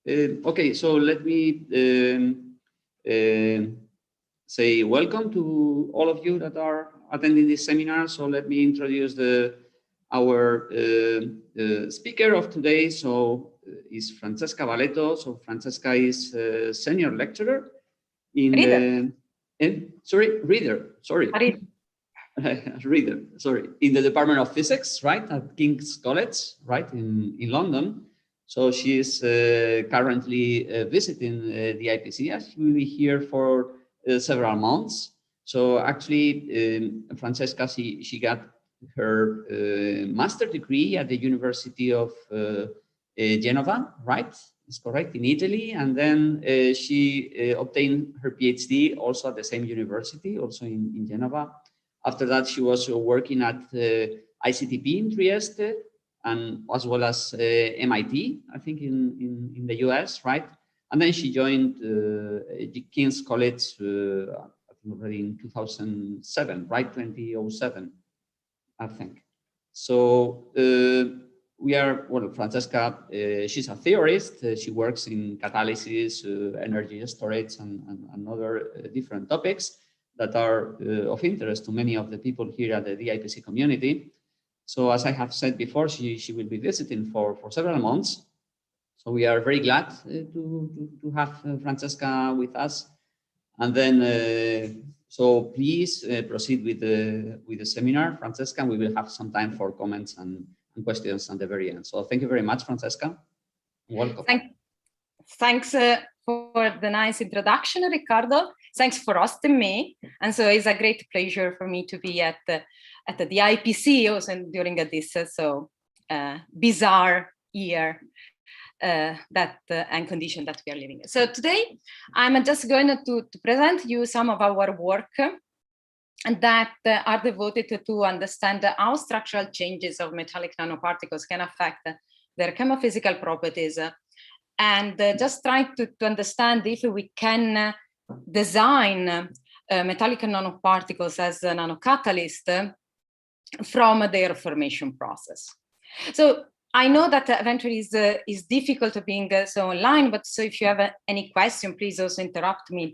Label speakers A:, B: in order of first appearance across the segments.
A: Okay, so let me say welcome to all of you that are attending this seminar. So let me introduce our speaker of today. So is Francesca Baletto. So Francesca is a senior lecturer in in the Department of Physics, right, at King's College, right, in London. So she is currently visiting the IPC, as she will be here for several months. So actually, Francesca, she got her master's degree at the University of Genova, right? It's correct, in Italy. And then she obtained her PhD also at the same university, also in Genova. After that, she was working at ICTP in Trieste, and as well as MIT, I think in the US, right? And then she joined King's College, I think already in 2007, right? 2007, I think. So we are, well, Francesca, she's a theorist. She works in catalysis, energy storage, and other different topics that are of interest to many of the people here at the DIPC community. So as I have said before, she will be visiting for several months. So we are very glad to have Francesca with us. And then, so please proceed with the seminar, Francesca, and we will have some time for comments and questions at the very end. So thank you very much, Francesca. Welcome.
B: Thanks for the nice introduction, Ricardo. Thanks for hosting me. And so it's a great pleasure for me to be at the IPC also during this bizarre year and condition that we are living in. So today I'm just going to present you some of our work that are devoted to understand how structural changes of metallic nanoparticles can affect their chemophysical properties, and just try to understand if we can design metallic nanoparticles as a nanocatalyst from their formation process. So I know that eventually is difficult to being so online, but so if you have any question, please also interrupt me.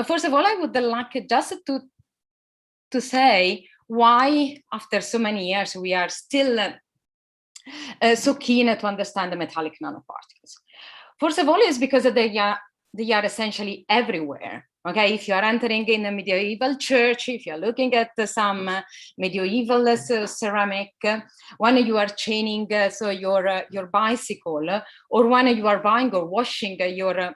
B: First of all, I would like just to say why, after so many years, we are still so keen to understand the metallic nanoparticles. First of all, is because they are essentially everywhere. Okay, if you are entering in a medieval church, if you are looking at some medieval ceramic, when you are chaining your bicycle, or when you are buying or washing your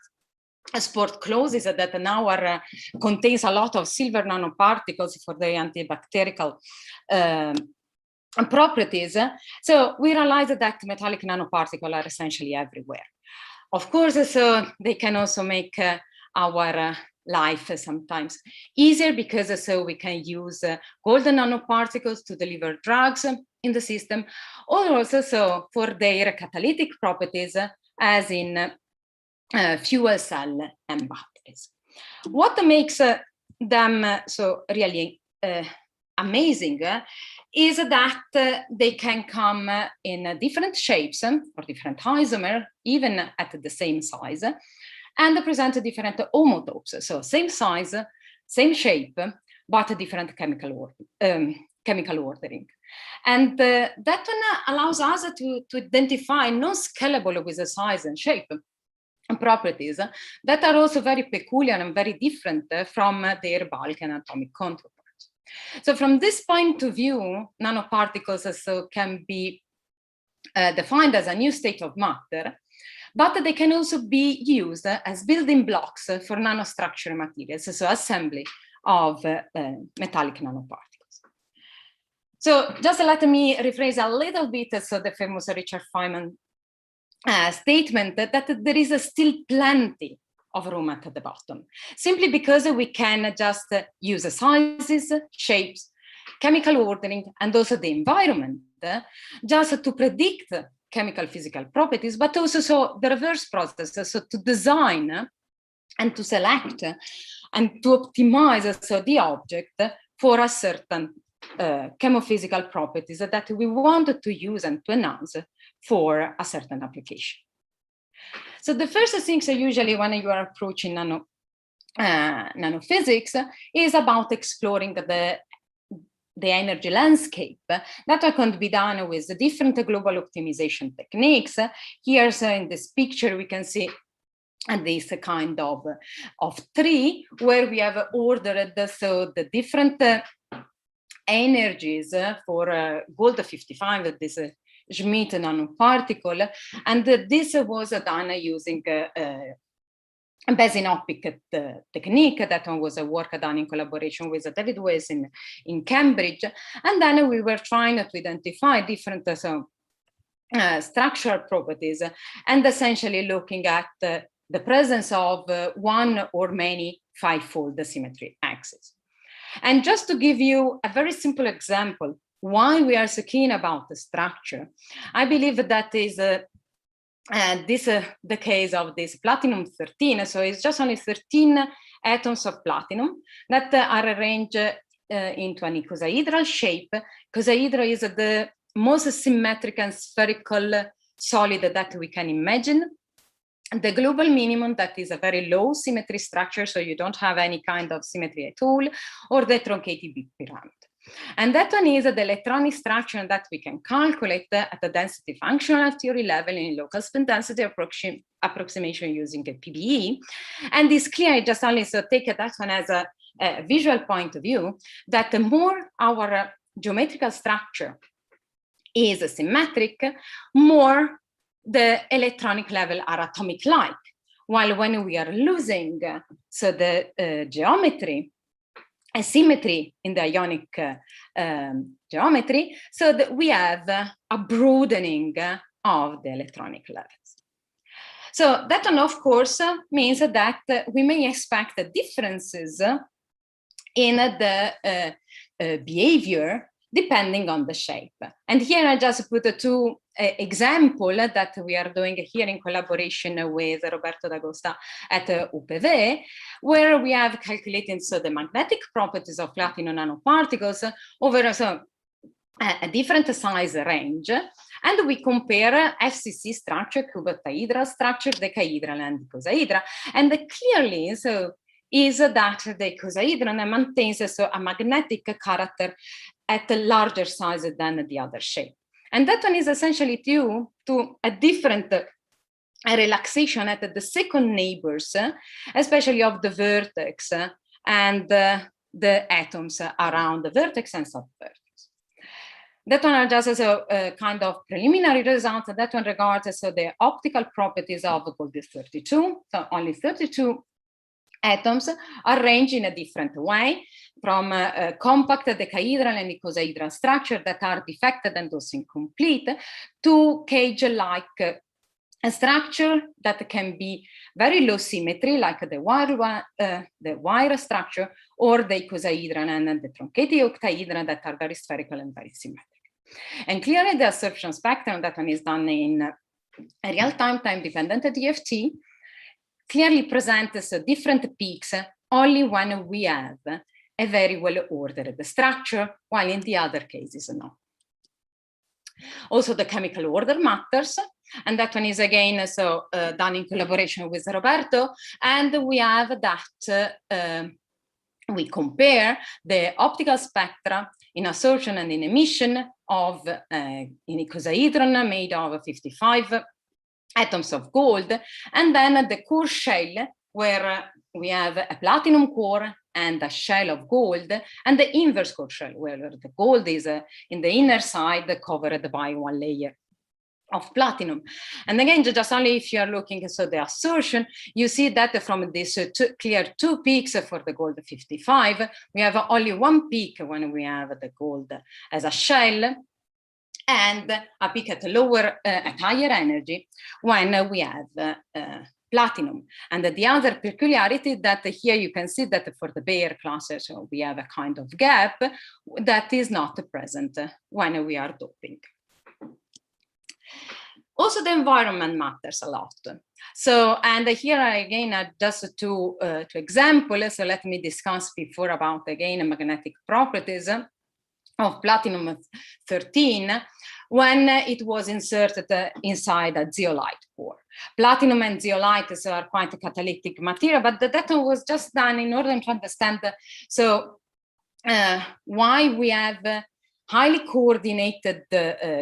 B: sport clothes that now contains a lot of silver nanoparticles for the antibacterial properties. So we realize that metallic nanoparticles are essentially everywhere. Of course, so they can also make our life sometimes easier, because so we can use golden nanoparticles to deliver drugs in the system, or also so for their catalytic properties, as in fuel cell and batteries. What makes them so really amazing is that they can come in different shapes or different isomers, even at the same size, and present different homotopes. So same size, same shape, but different chemical ordering. And that one allows us to identify non-scalable with the size and shape properties that are also very peculiar and very different from their bulk and atomic counterparts. So from this point of view, nanoparticles can be defined as a new state of matter, but they can also be used as building blocks for nanostructure materials, so assembly of metallic nanoparticles. So just let me rephrase a little bit the famous Richard Feynman statement that there is still plenty of room at the bottom, simply because we can just use the sizes, shapes, chemical ordering, and also the environment just to predict chemical physical properties, but also so the reverse process, so to design and to select and to optimize so the object for a certain chemophysical properties that we wanted to use and to enhance for a certain application. So the first things are usually when you are approaching nanophysics is about exploring the energy landscape that can be done with the different global optimization techniques. Here, so in this picture, we can see this kind of tree where we have ordered so the different energies for gold 55, this Schmidt nanoparticle, and this was done using Besinopic technique. That one was a work done in collaboration with David Weiss in Cambridge. And then we were trying to identify different structural properties and essentially looking at the presence of one or many five-fold symmetry axes. And just to give you a very simple example, why we are so keen about the structure, I believe that is the case of this platinum 13. So it's just only 13 atoms of platinum that are arranged into an icosahedral shape. Icosahedral is the most symmetric and spherical solid that we can imagine. The global minimum, that is a very low symmetry structure, so you don't have any kind of symmetry at all, or the truncated big pyramid. And that one is the electronic structure that we can calculate at the density functional theory level in local spin density approximation using a PBE. And it's clear, just only so take that one as a visual point of view, that the more our geometrical structure is symmetric, more the electronic level are atomic-like, while when we are losing so the geometry, asymmetry in the ionic geometry, so that we have a broadening of the electronic levels. So that one, of course, means that we may expect differences in the behavior depending on the shape. And here I just put two examples that we are doing here in collaboration with Roberto D'Agosta at UPV, where we have calculated so the magnetic properties of platinum nanoparticles over a different size range, and we compare FCC structure, cuboctahedral structure, decahedral, and icosahedral, and clearly so is that the icosahedron maintains so a magnetic character at a larger size than the other shape. And that one is essentially due to a different relaxation at the second neighbors, especially of the vertex and the atoms around the vertex and subvertex. That one are just as a kind of preliminary result. That one regards so the optical properties of gold 32, so only 32 atoms arranged in a different way, from compact decahedral and icosahedral structure that are defected and also incomplete, to cage-like structure that can be very low symmetry, like the wire structure, or the icosahedron and the truncated octahedron that are very spherical and very symmetric. And clearly the absorption spectrum that one is done in a real-time, time-dependent DFT clearly presents different peaks only when we have a very well-ordered structure, while in the other cases, no. Also, the chemical order matters, and that one is again so done in collaboration with Roberto, and we have that we compare the optical spectra in absorption and in emission of an icosahedron made of 55 atoms of gold, and then the core shell, where we have a platinum core and a shell of gold, and the inverse core shell, where the gold is in the inner side covered by one layer of platinum. And again, just only if you are looking at so the assertion, you see that from this clear two peaks for the gold 55, we have only one peak when we have the gold as a shell, and a peak at lower, at higher energy when we have platinum. And the other peculiarity that here you can see that for the Bayer classes, so we have a kind of gap that is not present when we are doping. Also, the environment matters a lot. So, and here again, just two examples. So let me discuss before about again magnetic properties of platinum 13, when it was inserted inside a zeolite core. Platinum and zeolite are quite a catalytic material, but that one was just done in order to understand why we have highly coordinated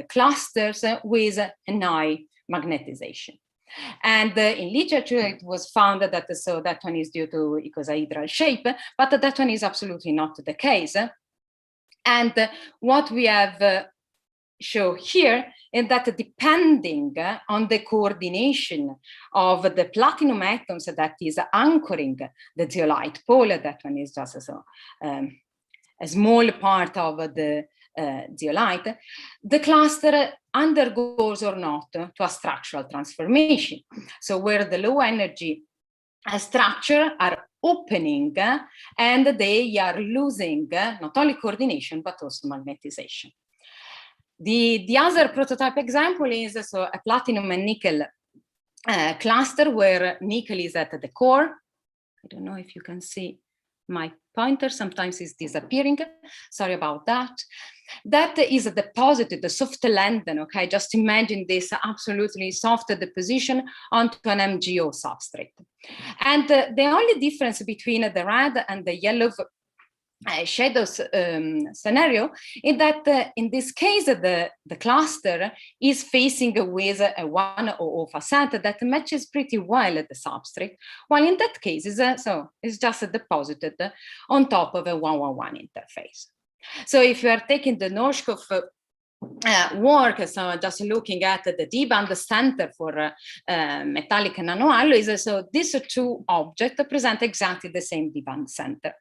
B: clusters with an high magnetization. And in literature, it was found that that one is due to icosahedral shape, but that one is absolutely not the case. And what we have show here is that depending on the coordination of the platinum atoms that is anchoring the zeolite pole, that one is just a small part of the zeolite, the cluster undergoes or not to a structural transformation. So where the low energy structure are opening and they are losing not only coordination but also magnetization. The other prototype example is a platinum and nickel cluster where nickel is at the core. I don't know if you can see my pointer, sometimes it's disappearing. Sorry about that. That is deposited, the soft lantern, okay? Just imagine this absolutely soft deposition onto an MgO substrate. And the only difference between the red and the yellow shadows scenario is that in this case, the cluster is facing with a 100 facet that matches pretty well the substrate, while in that case, it's just deposited on top of a 111 interface. So if you are taking the Norskov work, so just looking at the D-band center for metallic nanoalloys, so these two objects present exactly the same D-band center.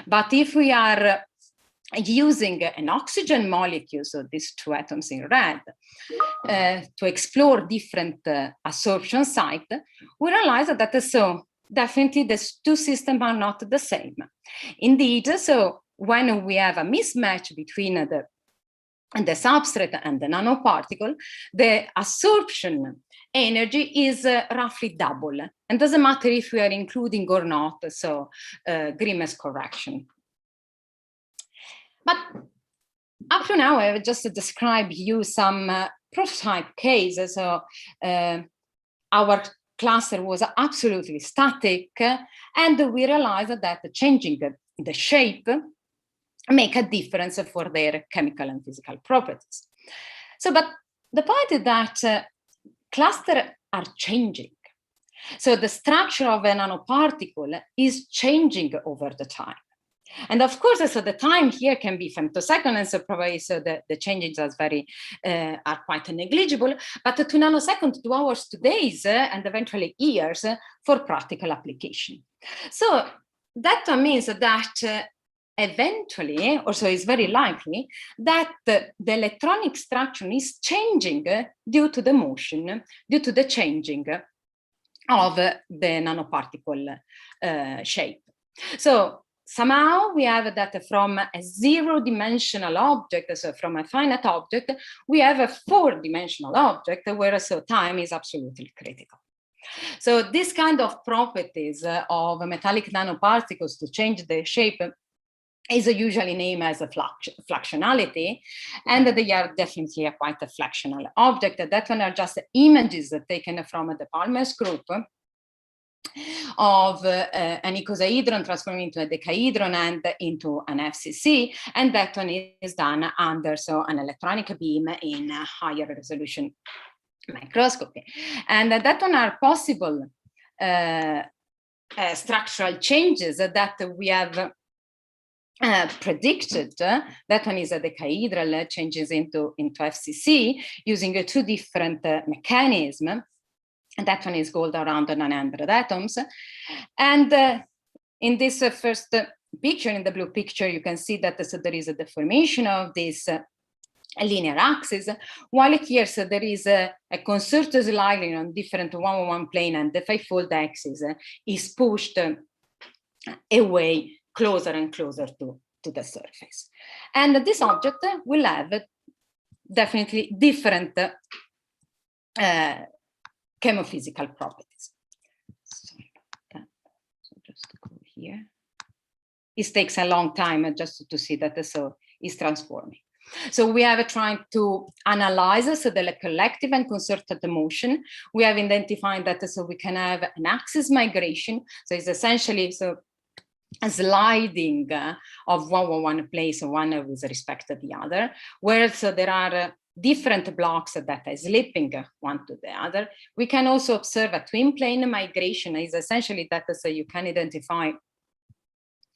B: But if we are using an oxygen molecule, so these two atoms in red, to explore different absorption sites, we realize that definitely the two systems are not the same. Indeed, so when we have a mismatch between the substrate and the nanoparticle, the absorption energy is roughly double. And doesn't matter if we are including or not, so Grimm's correction. But up to now, I have just described you some prototype cases. So our cluster was absolutely static, and we realized that changing the shape make a difference for their chemical and physical properties. So, but the point is that clusters are changing. So the structure of a nanoparticle is changing over the time. And of course, so the time here can be femtosecond, and so probably so the changes are quite negligible, but to nanoseconds, to hours, to days, and eventually years for practical application. So that means that eventually, or so it's very likely, that the electronic structure is changing due to the motion, due to the changing of the nanoparticle shape. So somehow we have that from a zero-dimensional object, so from a finite object, we have a four-dimensional object where so time is absolutely critical. So this kind of properties of metallic nanoparticles to change their shape is usually named as a fluxionality, and they are definitely quite a fluxional object. That one are just images taken from the Palmer's group of an icosahedron transforming into a decahedron and into an FCC, and that one is done under an electronic beam in a higher resolution microscopy. And that one are possible structural changes that we have predicted. That one is a decahedral changes into FCC using two different mechanisms. And that one is gold around 900 atoms. And in this first picture, in the blue picture, you can see that there is a deformation of this linear axis, while here there is a concerted sliding on different 111 plane, and the five-fold axis is pushed away closer and closer to the surface. And this object will have definitely different chemophysical properties. Sorry about that. So just go here. It takes a long time just to see that it's transforming. So we have trying to analyze the collective and concerted motion. We have identified that so we can have an axis migration. So it's essentially a sliding of one place, one with respect to the other, where so there are different blocks that are slipping one to the other. We can also observe a twin plane migration. Is essentially that so you can identify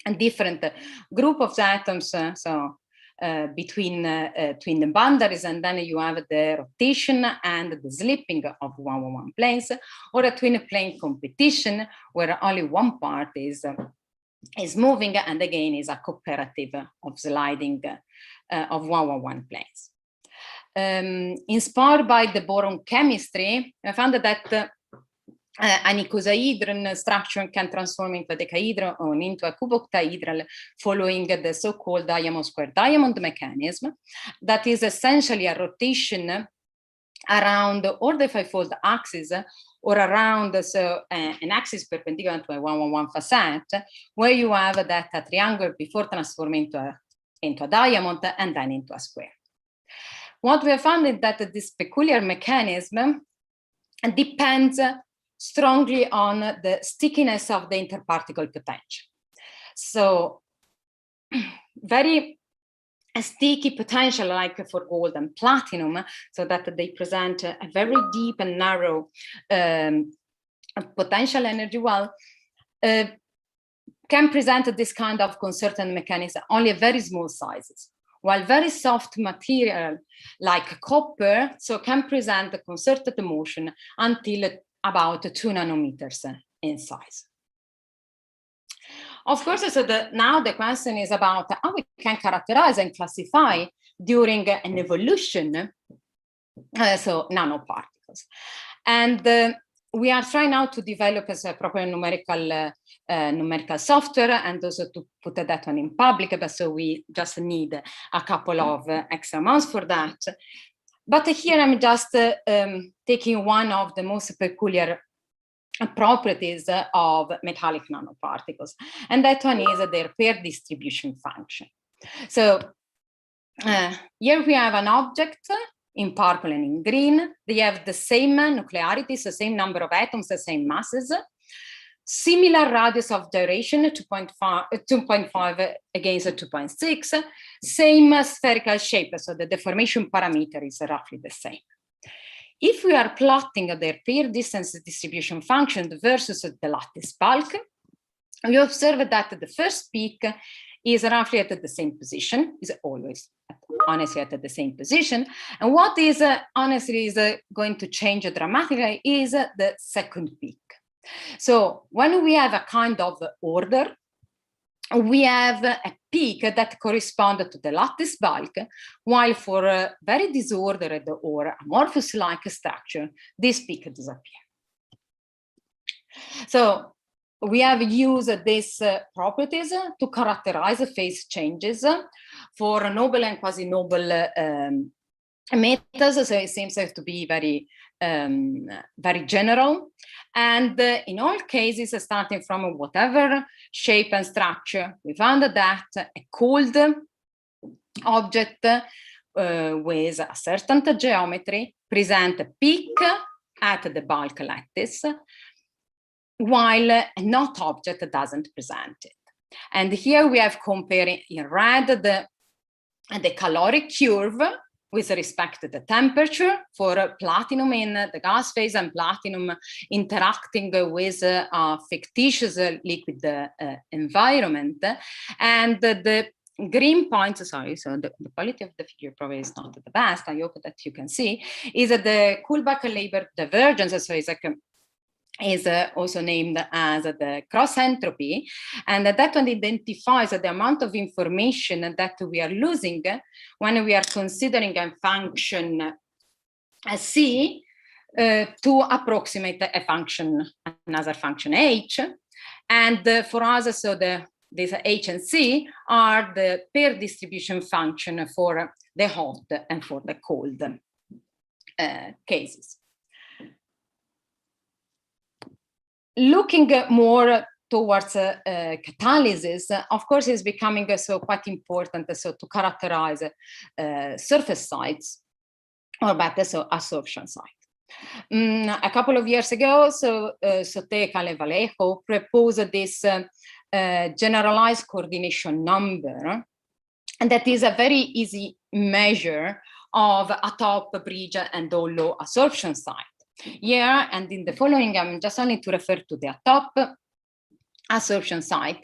B: a different group of atoms between the boundaries, and then you have the rotation and the slipping of one planes, or a twin plane competition where only one part is moving, and again is a cooperative of sliding of one planes. Inspired by the boron chemistry, I found that an icosahedron structure can transform into a decahedron or into a cuboctahedral following the so-called diamond-square-diamond mechanism. That is essentially a rotation around or the fivefold axis or around an axis perpendicular to a 1-1-1 facet, where you have that a triangle before transforming into a diamond and then into a square. What we have found is that this peculiar mechanism depends strongly on the stickiness of the interparticle potential. So very sticky potential, like for gold and platinum, so that they present a very deep and narrow potential energy, well, can present this kind of concerted mechanism only at very small sizes, while very soft material like copper can present a concerted motion until about 2 nanometers in size. Of course, now the question is about how we can characterize and classify during an evolution, nanoparticles. And we are trying now to develop a proper numerical software, and also to put that one in public, but so we just need a couple of extra months for that. But here I'm just taking one of the most peculiar properties of metallic nanoparticles, and that one is their pair distribution function. So here we have an object in purple and in green. They have the same nuclearities, the same number of atoms, the same masses, similar radius of gyration, 2.5 against 2.6, same spherical shape, so the deformation parameter is roughly the same. If we are plotting their pair distance distribution function versus the lattice bulk, we observe that the first peak is roughly at the same position, is always honestly at the same position. And what is honestly is going to change dramatically is the second peak. So when we have a kind of order, we have a peak that corresponds to the lattice bulk, while for a very disordered or amorphous-like structure, this peak disappears. So we have used these properties to characterize phase changes for noble and quasi-noble metals. So it seems to be very general, and in all cases, starting from whatever shape and structure, we found that a cold object with a certain geometry present a peak at the bulk lattice, while a not object doesn't present it. And here we have comparing in red the caloric curve with respect to the temperature for platinum in the gas phase and platinum interacting with a fictitious liquid environment. And the green points, so the quality of the figure probably is not the best, I hope that you can see, is the Kullback-Leiber divergence, so it's like is also named as the cross entropy, and that one identifies the amount of information that we are losing when we are considering a function C to approximate a function, another function H. And for us, so these H and C are the pair distribution function for the hot and for the cold cases. Looking more towards catalysis, of course, is becoming so quite important so to characterize surface sites, or better, so absorption site. A couple of years ago, so Soteca and Vallejo proposed this generalized coordination number, and that is a very easy measure of a top, bridge, and all low absorption site. Here, and in the following, I'm just only to refer to the top absorption site,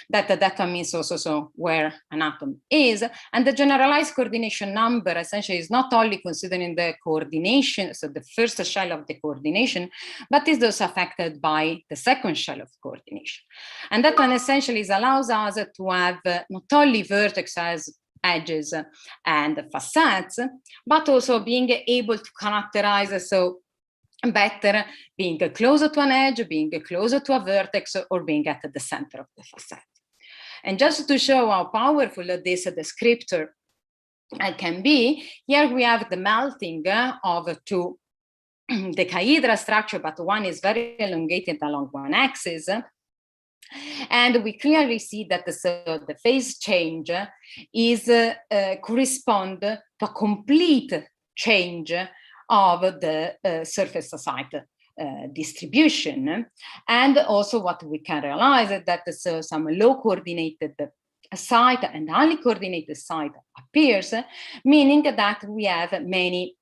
B: that means also so where an atom is, and the generalized coordination number essentially is not only considering the coordination, so the first shell of the coordination, but is also affected by the second shell of coordination. And that one essentially allows us to have not only vertices, edges, and facets, but also being able to characterize so better being closer to an edge, being closer to a vertex, or being at the center of the facet. And just to show how powerful this descriptor can be, here we have the melting of two decahedral structure, but one is very elongated along one axis. And we clearly see that the phase change is correspond to a complete change of the surface site distribution. And also what we can realize is that some low coordinated site and highly coordinated site appears, meaning that we have many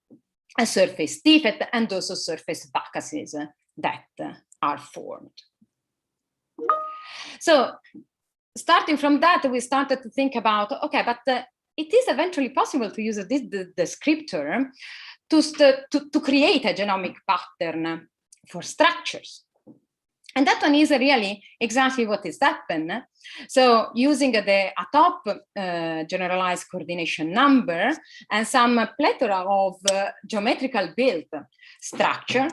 B: surface defects and also surface vacancies that are formed. So starting from that, we started to think about, okay, but it is eventually possible to use this descriptor to create a genomic pattern for structures. And that one is really exactly what is happened. So using the top generalized coordination number and some plethora of geometrical built structure,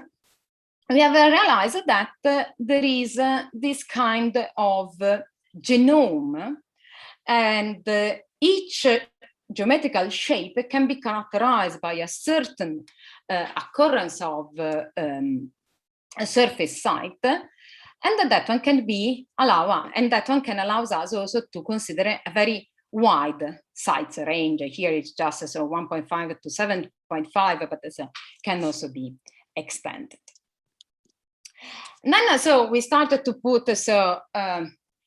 B: we have realized that there is this kind of genome, and each geometrical shape can be characterized by a certain occurrence of a surface site, and that one can be allows us also to consider a very wide sites range. Here it's just so 1.5 to 7.5, but this can also be extended. And then so we started to put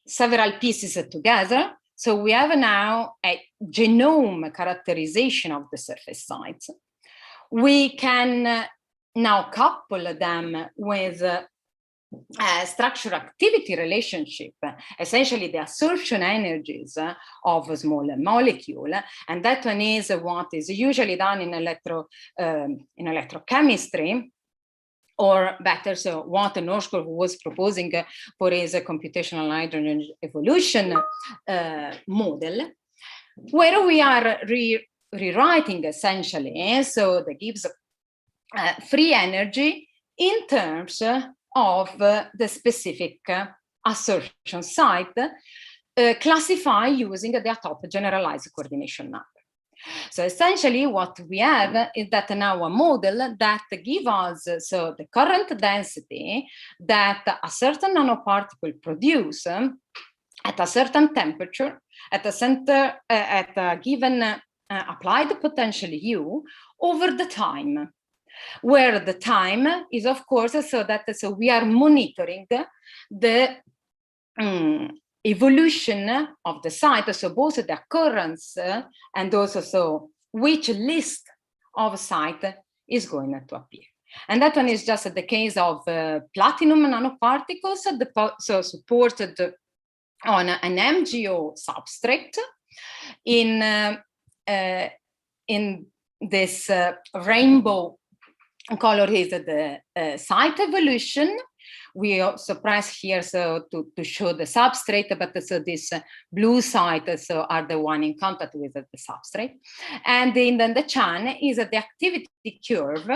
B: several pieces together. So we have now a genome characterization of the surface sites. We can now couple them with a structure activity relationship, essentially the absorption energies of a small molecule. And that one is what is usually done in electrochemistry, or better, so what Norskov was proposing for his computational hydrogen evolution model, where we are rewriting essentially, so that gives free energy in terms of the specific absorption site, classified using the top generalized coordination number. So essentially what we have is that now a model that gives us so the current density that a certain nanoparticle produce at a certain temperature at a center at a given applied potential U over the time, where the time is of course so we are monitoring the evolution of the site, so both the occurrence and also so which list of site is going to appear. And that one is just the case of platinum nanoparticles, so supported on an MgO substrate in this rainbow color is the site evolution. We also press here so to show the substrate, but so this blue site so are the one in contact with the substrate. And then the chan is the activity curve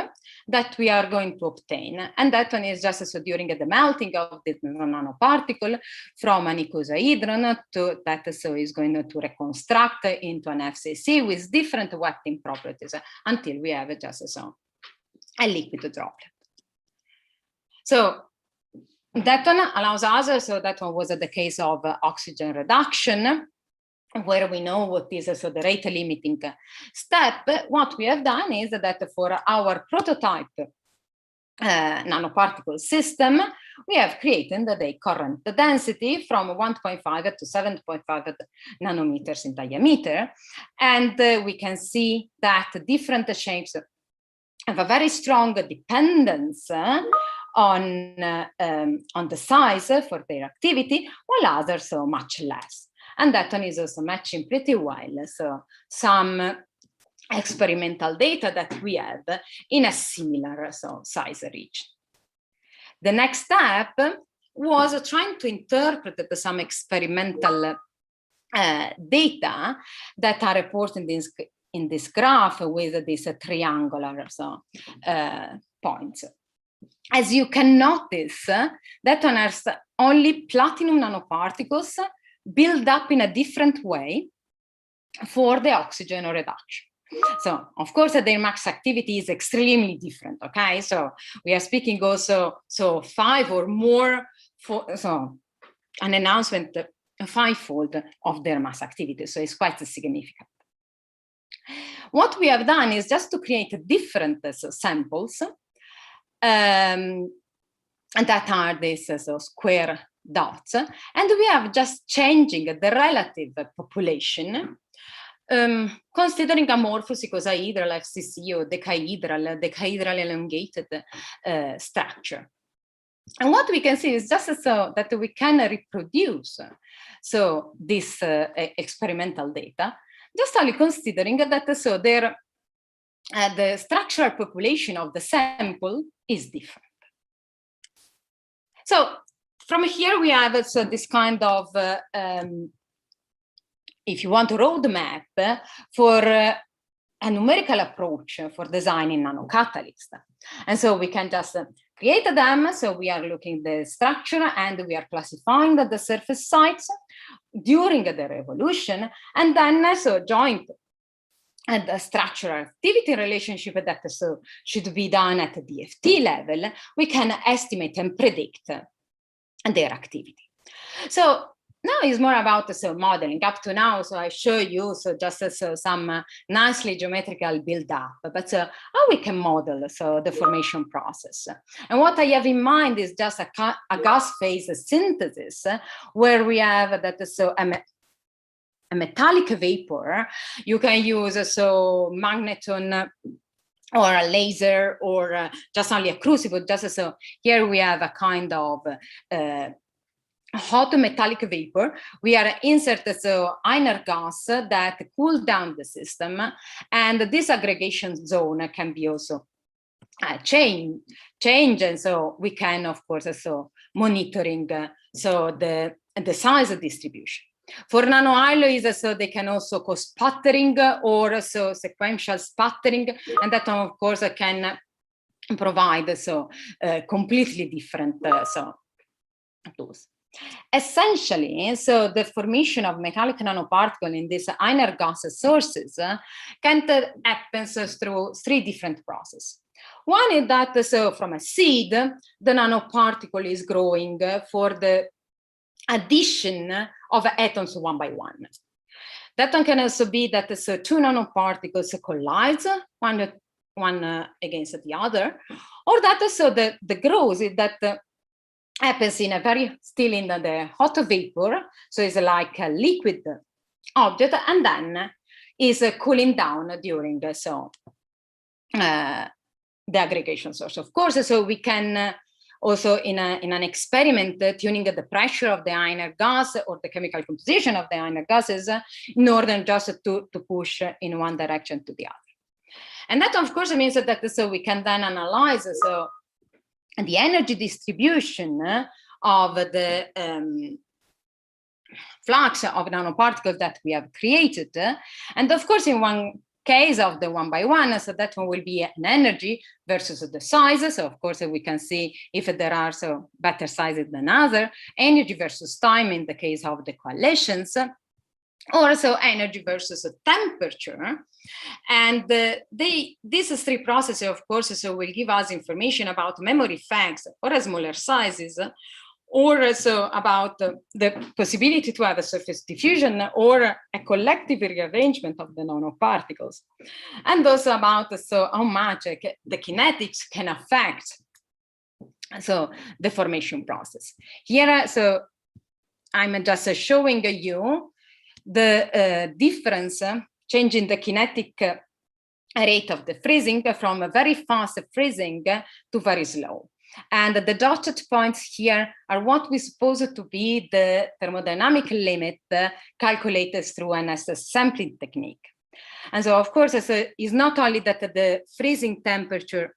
B: that we are going to obtain. And that one is just so during the melting of the nanoparticle from an icosahedron to that so is going to reconstruct into an FCC with different wetting properties until we have just so a liquid droplet. So That one allows us, so that one was the case of oxygen reduction, where we know what is so the rate limiting step. What we have done is that for our prototype nanoparticle system, we have created the current density from 1.5 to 7.5 nanometers in diameter. And we can see that different shapes have a very strong dependence on the size for their activity, while others so much less. And that one is also matching pretty well. So some experimental data that we have in a similar size region. The next step was trying to interpret some experimental data that are reported in this graph with these triangular points. As you can notice, that one has only platinum nanoparticles build up in a different way for the oxygen reduction. So, of course, their max activity is extremely different, okay? So we are speaking also, so 5 or more, so an announcement fivefold of their mass activity, so it's quite significant. What we have done is just to create different samples, and that are these square dots, and we have just changing the relative population, considering amorphous icosahedral, FCC, or decahedral elongated structure. And what we can see is just so that we can reproduce so this experimental data, just only considering that so there the structural population of the sample is different. So from here we have so this kind of if you want a roadmap for a numerical approach for designing nanocatalysts. And so we can just create them. So we are looking at the structure and we are classifying the surface sites during the revolution, and then so joint and the structural activity relationship that so should be done at the DFT level, we can estimate and predict their activity. So now it's more about so modeling. Up to now, so I show you so just so some nicely geometrical build up, but how we can model so the formation process. And what I have in mind is just a gas phase synthesis where we have that so a metallic vapor. You can use so magneton or a laser or just only a crucible. Just so here we have a kind of hot metallic vapor. We are inserted so inert gas that cool down the system, and this aggregation zone can be also change, and so we can of course so monitoring so the size distribution. For nanoalloys, so they can also cause sputtering or so sequential sputtering, and that of course can provide so completely different so tools. Essentially, so the formation of metallic nanoparticles in these inert gas sources can happen through 3 different processes. One is that so from a seed, the nanoparticle is growing for the addition of atoms one by one. That one can also be that so 2 nanoparticles collide one against the other, or that so the growth is that happens in a still in the hot vapor, so it's like a liquid object, and then is cooling down during so the aggregation source. Of course, so we can also in an experiment tuning the pressure of the inert gas or the chemical composition of the inert gases in order just to push in one direction to the other. And that of course means that so we can then analyze so the energy distribution of the flux of nanoparticles that we have created. And of course, in one case of the one by one, so that one will be an energy versus the size. So of course, we can see if there are so better sizes than other, energy versus time in the case of the coalitions. also energy versus temperature. And these three processes, of course, so will give us information about memory effects or smaller sizes, or also about the possibility to have a surface diffusion or a collective rearrangement of the nanoparticles. And also about how much the kinetics can affect the formation process. Here, so I'm just showing you the difference, changing the kinetic rate of the freezing from a very fast freezing to very slow. And the dotted points here are what we suppose to be the thermodynamic limit calculated through an sampling technique. And so, of course, it's not only that the freezing temperature,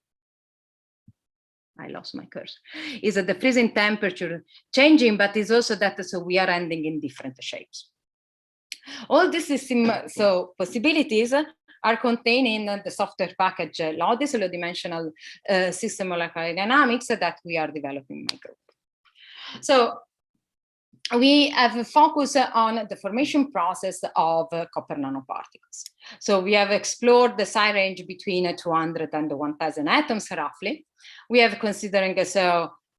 B: I lost my cursor, is that the freezing temperature changing, but it's also that we are ending in different shapes. All these possibilities are contained in the software package LODIS, low-dimensional system molecular dynamics, that we are developing in my group. So we have a focus on the formation process of copper nanoparticles. So we have explored the size range between 200 and 1,000 atoms, roughly. We have considering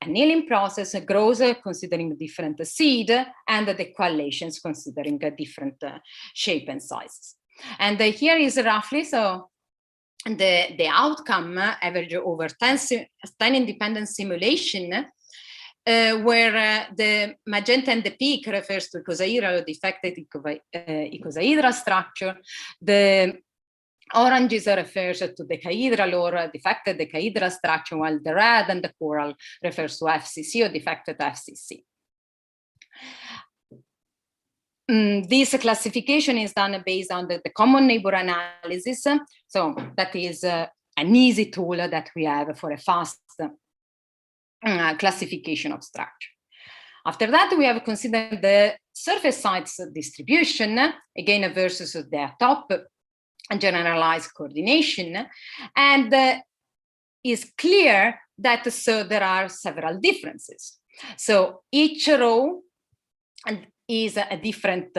B: annealing process, growth considering different seed, and the coagulations considering different shape and sizes. And here is roughly the outcome average over 10 independent simulation, where the magenta and the peak refers to icosahedral or defected icosahedral structure. The oranges refers to decahedral or defected decahedral structure, while the red and the coral refers to FCC or defected FCC. This classification is done based on the common neighbor analysis. So that is an easy tool that we have for a fast classification of structure. After that, we have considered the surface size distribution, again versus the top generalized coordination, and it's clear that there are several differences. So each row is a different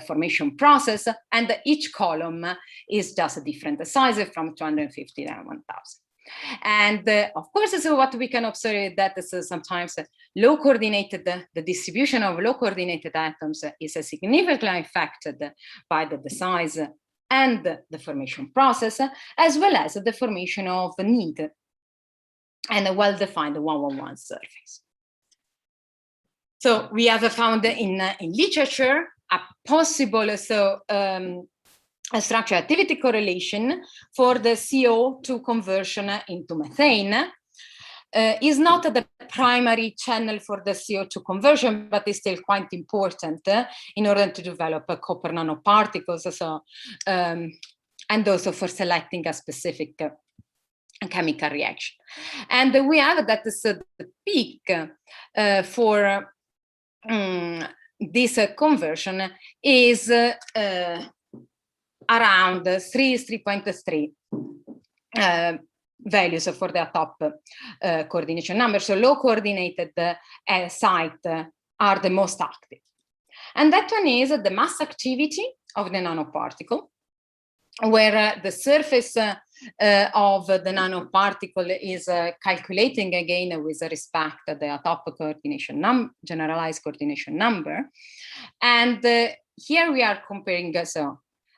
B: formation process, and each column is just a different size from 250 to 1,000. And of course, so what we can observe is that sometimes low coordinated, the distribution of low coordinated atoms is significantly affected by the size and the formation process, as well as the formation of need and a well-defined one-on-one surface. So we have found in literature a possible a structure activity correlation for the CO2 conversion into methane. Is not the primary channel for the CO2 conversion, but is still quite important in order to develop copper nanoparticles, and also for selecting a specific chemical reaction. And we have that the peak for this conversion is around 3.3 values for the top coordination number. So low coordinated sites are the most active. And that one is the mass activity of the nanoparticle, where the surface of the nanoparticle is calculating again with respect to the top coordination generalized coordination number. And here we are comparing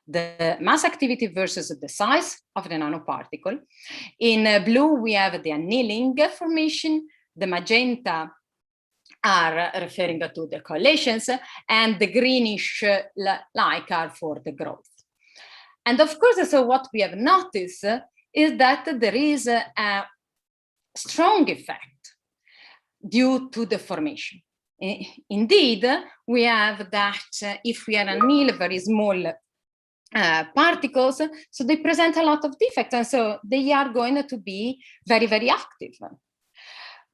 B: the mass activity versus the size of the nanoparticle. In blue, we have the annealing formation. The magenta are referring to the coagulations, and the greenish like are for the growth. And of course, so what we have noticed is that there is a strong effect due to the formation. Indeed, we have that if we anneal very small particles, so they present a lot of defects, and so they are going to be very, very active.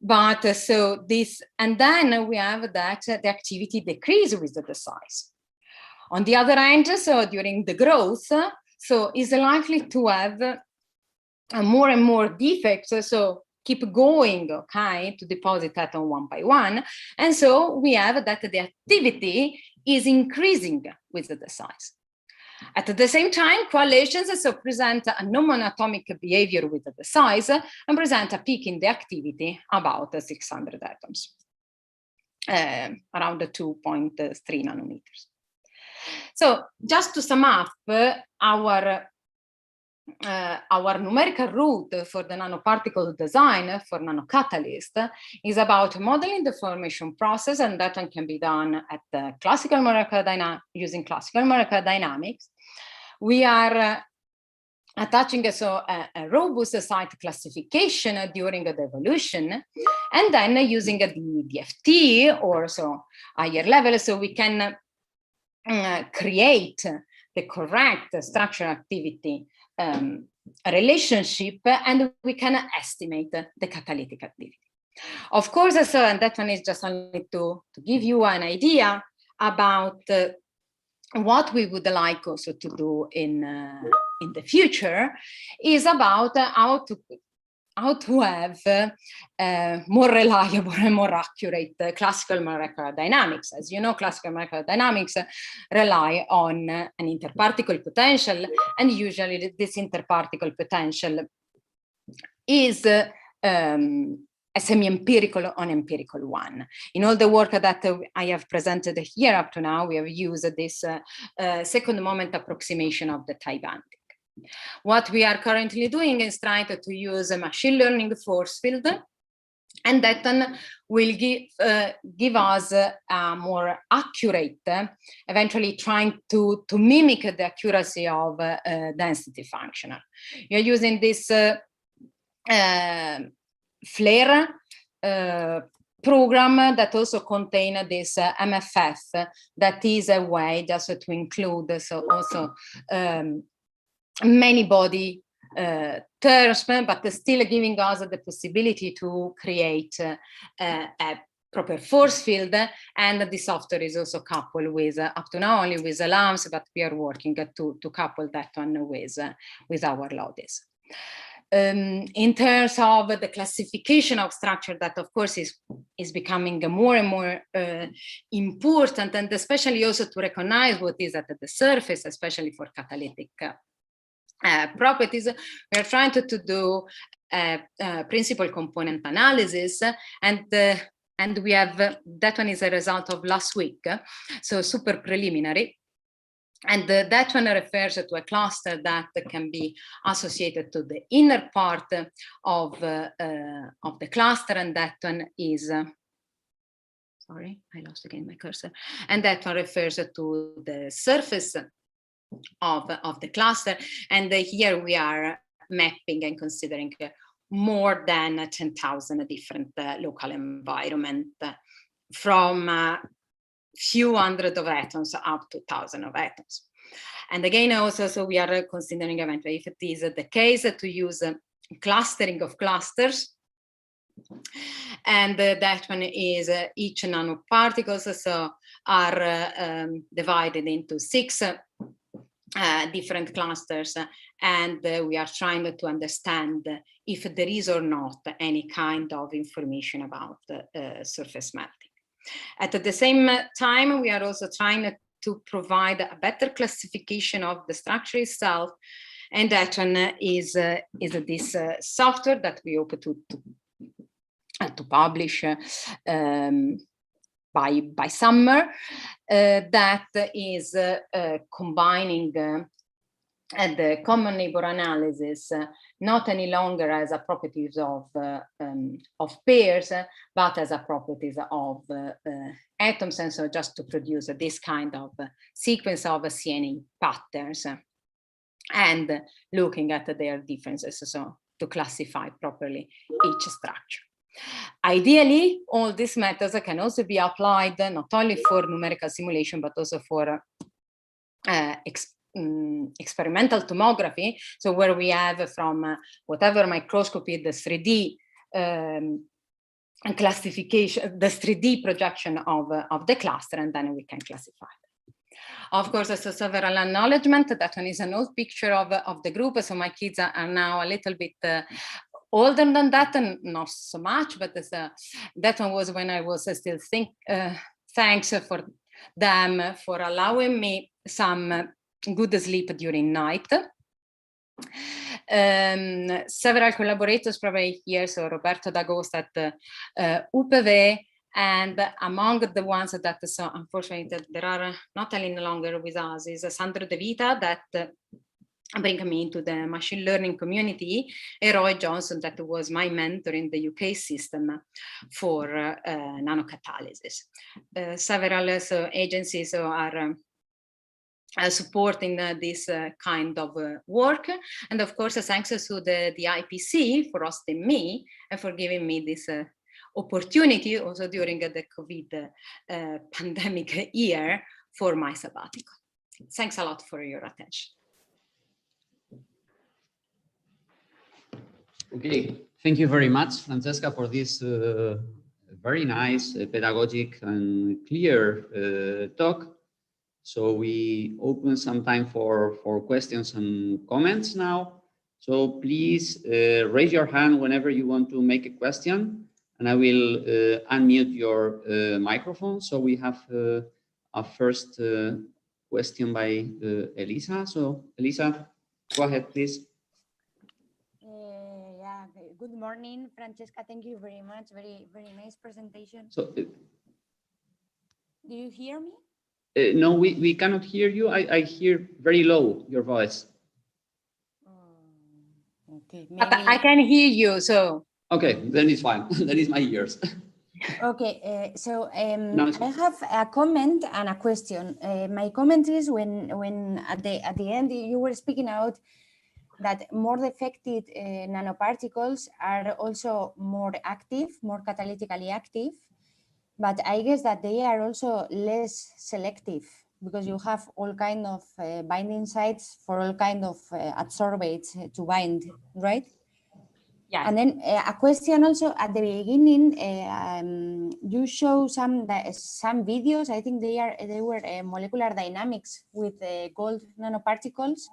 B: But so this, and then we have that the activity decreases with the size. On the other hand, so during the growth, so is likely to have more and more defects, so keep going, okay, to deposit atom one by one. And so we have that the activity is increasing with the size. At the same time, coalitions also present a non-monatomic behavior with the size and present a peak in the activity about 600 atoms, around 2.3 nanometers. So just to sum up, our numerical route for the nanoparticle design for nanocatalyst is about modeling the formation process, and that one can be done at the classical molecular dynamics, using classical molecular dynamics. We are attaching a robust site classification during the evolution, and then using the DFT or so higher level, so we can create the correct structural activity relationship, and we can estimate the catalytic activity. Of course, so, and that one is just only to give you an idea about what we would like also to do in the future, is about how to have more reliable and more accurate classical molecular dynamics. As you know, classical molecular dynamics rely on an interparticle potential, and usually this interparticle potential is a semi-empirical or empirical one. In all the work that I have presented here up to now, we have used this second moment approximation of the tie banding. What we are currently doing is trying to use a machine learning force field, and that then will give us a more accurate, eventually trying to mimic the accuracy of density function. You're using this FLAIR program that also contain this MFF, that is a way just to include also many body terms, but still giving us the possibility to create a proper force field. And the software is also coupled with, up to now only with alarms, but we are working to couple that one with our LODES. In terms of the classification of structure, that of course is becoming more and more important, and especially also to recognize what is at the surface, especially for catalytic properties. We are trying to do principal component analysis, and we have that one is a result of last week, so super preliminary. And that one refers to a cluster that can be associated to the inner part of the cluster, and that one is, sorry, I lost again my cursor, and that one refers to the surface of the cluster. And here we are mapping and considering more than 10,000 different local environments, from few hundred of atoms up to thousands of atoms. And again, also, so we are considering eventually, if it is the case, to use clustering of clusters. And that one is each nanoparticles so are divided into 6 different clusters, and we are trying to understand if there is or not any kind of information about surface melting. At the same time, we are also trying to provide a better classification of the structure itself, and that one is this software that we hope to publish by summer, that is combining the common neighbor analysis not any longer as a properties of pairs, but as a properties of atoms, and so just to produce this kind of sequence of CNA patterns, and looking at their differences, so to classify properly each structure. Ideally, all these methods can also be applied not only for numerical simulation, but also for experimental tomography, so where we have from whatever microscopy the 3D classification, the 3D projection of the cluster, and then we can classify them. Of course, there's several acknowledgement. That one is an old picture of the group, so my kids are now a little bit older than that, and not so much, but that one was when I was still thanks for them for allowing me some good sleep during night. Several collaborators probably here, so Roberto D'Agosto at UPV, and among the ones that, so unfortunately, there are not any longer with us, is Sandro De Vita that bring me into the machine learning community, and Roy Johnson that was my mentor in the UK system for nanocatalysis. Several agencies are supporting this kind of work, and of course thanks to the IPC for hosting me and for giving me this opportunity also during the COVID pandemic year for my sabbatical. Thanks a lot for your attention.
A: Okay, thank you very much, Francesca, for this very nice, pedagogic and clear talk. So we open some time for questions and comments now. So please raise your hand whenever you want to make a question, and I will unmute your microphone. So we have a first question by Elisa. So Elisa, go ahead, please.
C: Yeah, good morning, Francesca. Thank you very much. Very nice presentation.
A: So,
C: do you hear me?
A: No, we cannot hear you. I hear very low your voice.
C: Okay, maybe...
B: But I can hear you, so.
A: Okay, then it's fine. That is my ears.
C: Okay, so I have a comment and a question. My comment is when at the end you were speaking out that more defected nanoparticles are also more active, more catalytically active, but I guess that they are also less selective because you have all kind of binding sites for all kind of adsorbates to bind, right?
B: Yeah.
C: And then a question also at the beginning, you show some videos. I think they were molecular dynamics with gold nanoparticles.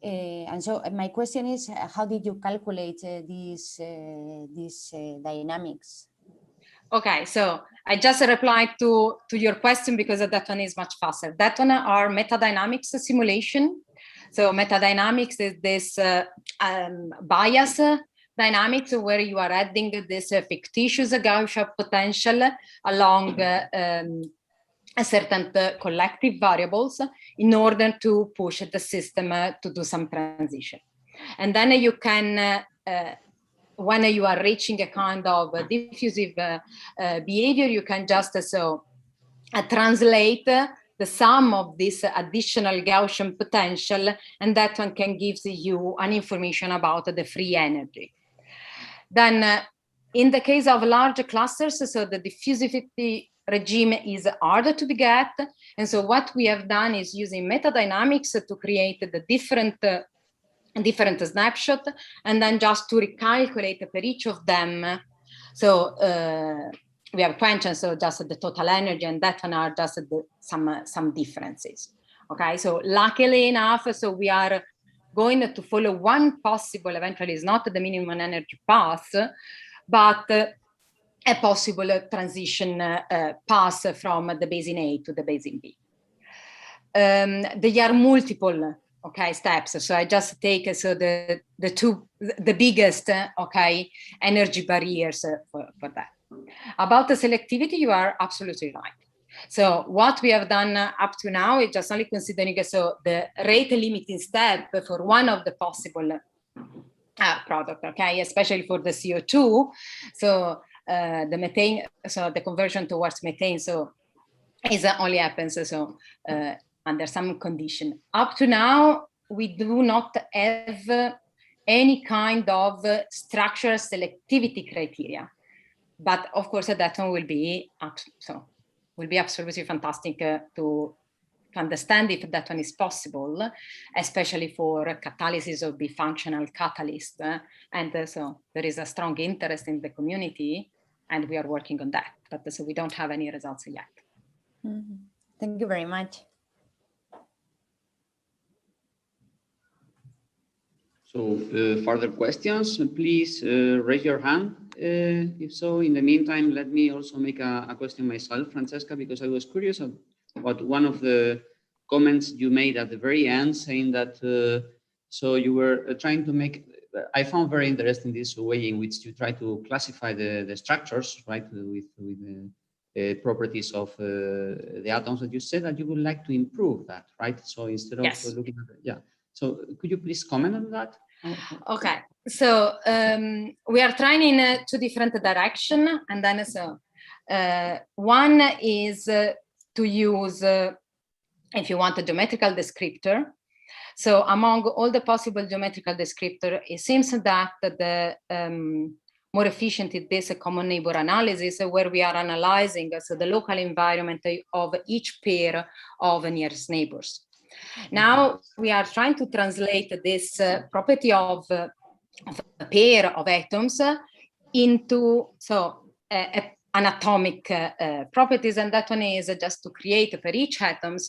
C: And so my question is, how did you calculate these dynamics?
B: Okay, so I just replied to your question because that one is much faster. That one are metadynamics simulation. So metadynamics is this bias dynamics where you are adding this fictitious Gaussian potential along a certain collective variables in order to push the system to do some transition. And then you can, when you are reaching a kind of diffusive behavior, you can just translate the sum of this additional Gaussian potential, and that one can give you an information about the free energy. Then in the case of larger clusters, so the diffusivity regime is harder to get. And so what we have done is using metadynamics to create the different snapshot, and then just to recalculate per each of them. So we have quantum, so just the total energy, and that one are just some differences. Okay, so luckily enough, so we are going to follow one possible, eventually is not the minimum energy path, but a possible transition path from the basin A to the basin B. There are multiple steps. So I just take the biggest energy barriers for that. About the selectivity, you are absolutely right. So what we have done up to now is just only considering the rate limiting step for one of the possible product, especially for the CO2. So the methane, so the conversion towards methane, so is only happens under some condition. Up to now, we do not have any kind of structural selectivity criteria, but of course that one will be absolutely fantastic to understand if that one is possible, especially for catalysis of bifunctional catalyst. And so there is a strong interest in the community, and we are working on that. But so we don't have any results yet.
C: Mm-hmm. Thank you very much.
A: So further questions, please raise your hand. If so, in the meantime, let me also make a question myself, Francesca, because I was curious about one of the comments you made at the very end, saying that so you were trying to make, I found very interesting this way in which you try to classify the structures, right, with the properties of the atoms, that you said that you would like to improve that, right? So instead of looking at, yeah. So could you please comment on that?
B: Okay, so we are trying in two different directions, and then so one is to use, if you want, a geometrical descriptor. So among all the possible geometrical descriptor, it seems that the more efficient is this common neighbor analysis, where we are analyzing so the local environment of each pair of nearest neighbors. Now we are trying to translate this property of a pair of atoms into anatomic properties, and that one is just to create for each atoms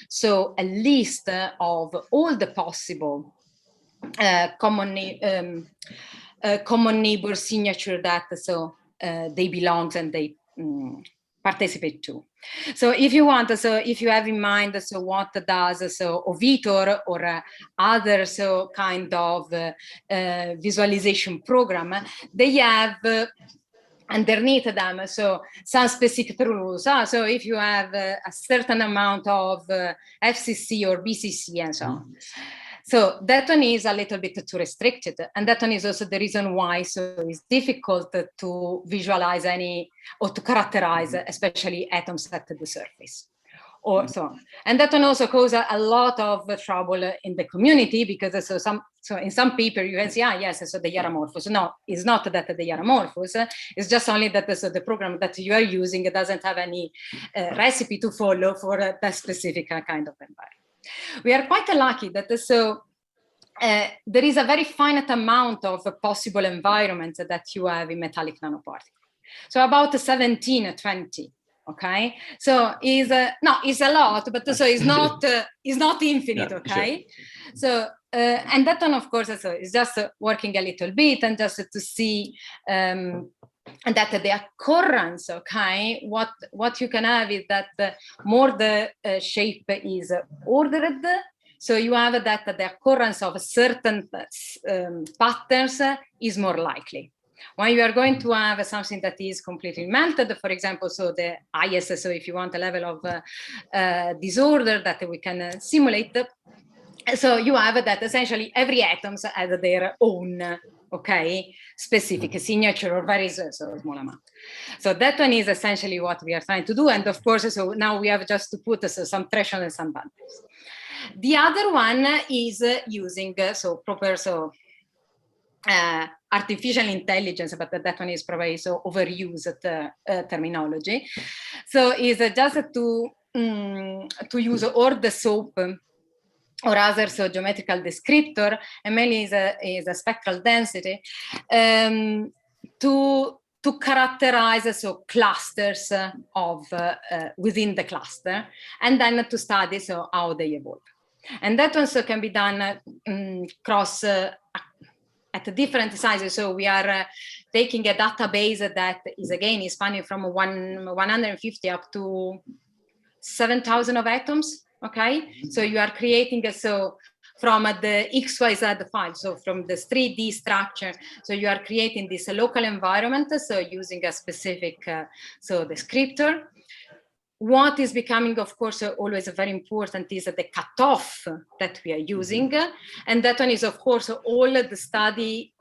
B: so a list of all the possible common neighbor signature that they belong and they participate to. So if you want, so if you have in mind, so what does so Ovitor or other so kind of visualization program, they have underneath them so some specific rules. So if you have a certain amount of FCC or BCC and so on. So that one is a little bit too restricted, and that one is also the reason why so it's difficult to visualize any or to characterize, especially atoms at the surface, or so on. And that one also causes a lot of trouble in the community, because so in some paper you can say, yes, so they are amorphous. No, it's not that they are amorphous. It's just only that the program that you are using doesn't have any recipe to follow for that specific kind of environment. We are quite lucky that there is a very finite amount of possible environments that you have in metallic nanoparticles. So about 17, 20. Okay, so it's a lot, but so it's not infinite. Okay, sure. So and that one, of course, so is just working a little bit and just to see. And that the occurrence, okay, what you can have is that more the shape is ordered, so you have that the occurrence of certain patterns is more likely. When you are going to have something that is completely melted, for example, so the highest, so if you want a level of disorder that we can simulate, so you have that essentially every atom has their own specific signature or very small amount. So that one is essentially what we are trying to do. And of course, so now we have just to put some threshold and some boundaries. The other one is using proper artificial intelligence, but that one is probably so overused terminology. So is just to use or the SOAP or other geometrical descriptor, and mainly is a spectral density, to characterize clusters of within the cluster, and then to study how they evolve. And that also can be done cross at different sizes. So we are taking a database that is spanning from 150 up to 7,000 of atoms. Okay, so you are creating from the XYZ file, so from the 3D structure, so you are creating this local environment, so using a specific descriptor. What is becoming, of course, always very important is the cutoff that we are using, and that one is, of course, all the study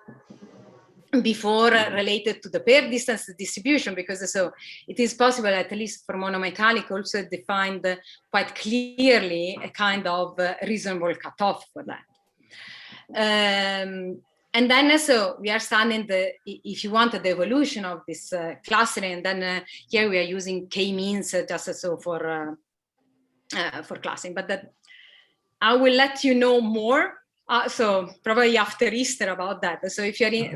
B: before related to the pair distance distribution, because it is possible, at least for monometallic, also defined quite clearly a kind of reasonable cutoff for that. And then we are studying if you want, the evolution of this clustering, and then here we are using k-means just for clustering, but that I will let you know more. So probably after Easter about that. So if you're in,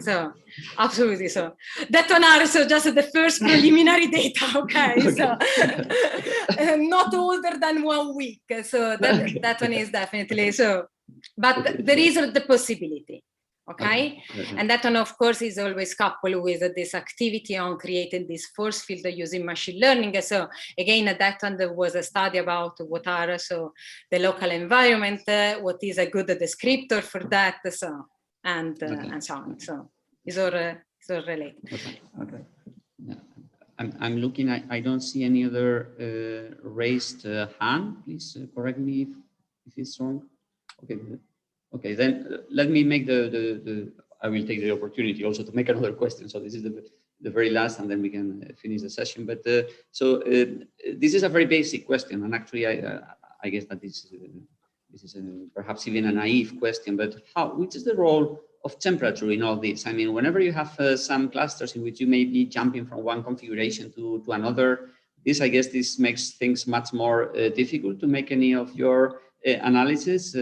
B: absolutely. So that one are just the first preliminary data. Okay. So not older than 1 week. So that one is definitely so. But there is the possibility. Okay, and that one, of course, is always coupled with this activity on creating this force field using machine learning. So again, at that one, there was a study about what are the local environment, what is a good descriptor for that, and so on. So it's all related.
A: Okay. Yeah. I'm looking. I don't see any other raised hand. Please correct me if it's wrong. Okay. Okay, then let me make I will take the opportunity also to make another question. So this is the very last, and then we can finish the session. But this is a very basic question, and actually I guess that this is perhaps even a naive question, but which is the role of temperature in all this? I mean, whenever you have some clusters in which you may be jumping from one configuration to another, I guess this makes things much more difficult to make any of your analysis.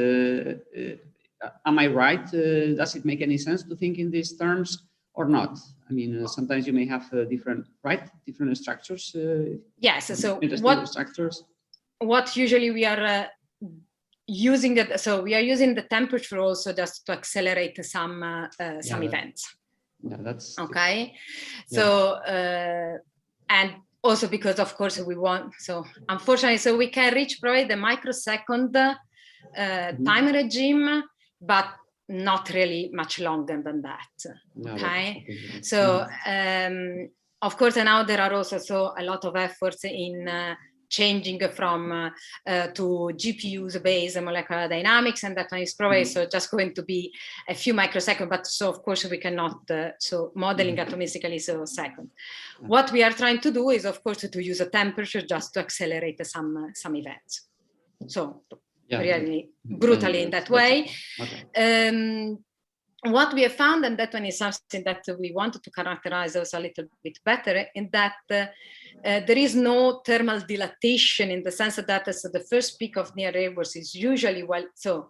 A: Am I right? Does it make any sense to think in these terms or not? I mean, sometimes you may have different structures.
B: Yes. So
A: structures.
B: What usually we are using it. So we are using the temperature also just to accelerate some events.
A: Yeah, that's
B: okay. So and also because of course we want. So unfortunately, so we can reach probably the microsecond time regime, but not really much longer than that. Okay. So of course, and now there are also a lot of efforts in changing from to GPUs based molecular dynamics, and that one is probably just going to be a few microseconds, but so of course we cannot modeling atomistically second. What we are trying to do is of course to use a temperature just to accelerate some events. So really brutally in that way. Okay. What we have found, and that one is something that we wanted to characterize also a little bit better, in that there is no thermal dilatation in the sense that the first peak of near neighbors is usually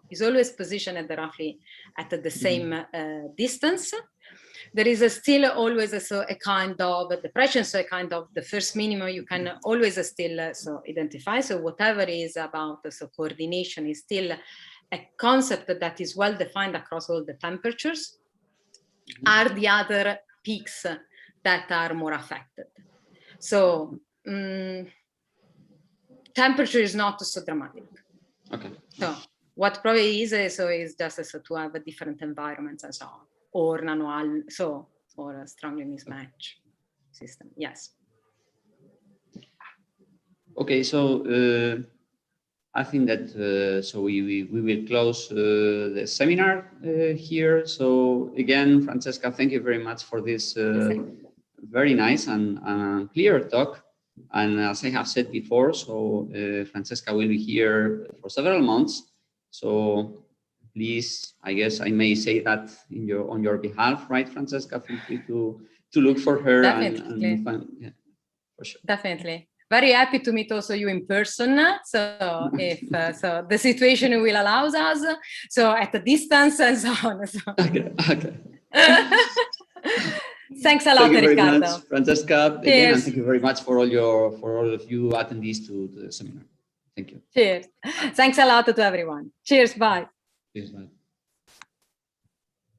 B: is always positioned at roughly at the same distance. There is still always a kind of depression, so a kind of the first minimum you can always still identify. So whatever is about coordination is still a concept that is well defined across all the temperatures. Are the other peaks that are more affected. So temperature is not so dramatic.
A: Okay.
B: So what probably is just to have a different environments and so on, or or a strongly mismatched system. Yes.
A: Okay, so I think that so we will close the seminar here. So again, Francesca, thank you very much for this very nice and clear talk. And as I have said before, so Francesca will be here for several months. So please, I guess I may say that on your behalf, right, Francesca? Feel free to look for her.
B: Definitely.
A: And find, yeah, for sure.
B: Definitely. Very happy to meet also you in person. So if so the situation will allow us, so at a distance and so on. So.
A: Okay.
B: Thanks a lot,
A: Ricardo. Thank you very
B: Riccardo.
A: much, Francesca. Again, and thank you very much for all of you attendees to the seminar. Thank you.
B: Cheers. Thanks a lot to everyone. Cheers. Bye.
A: Cheers. Bye.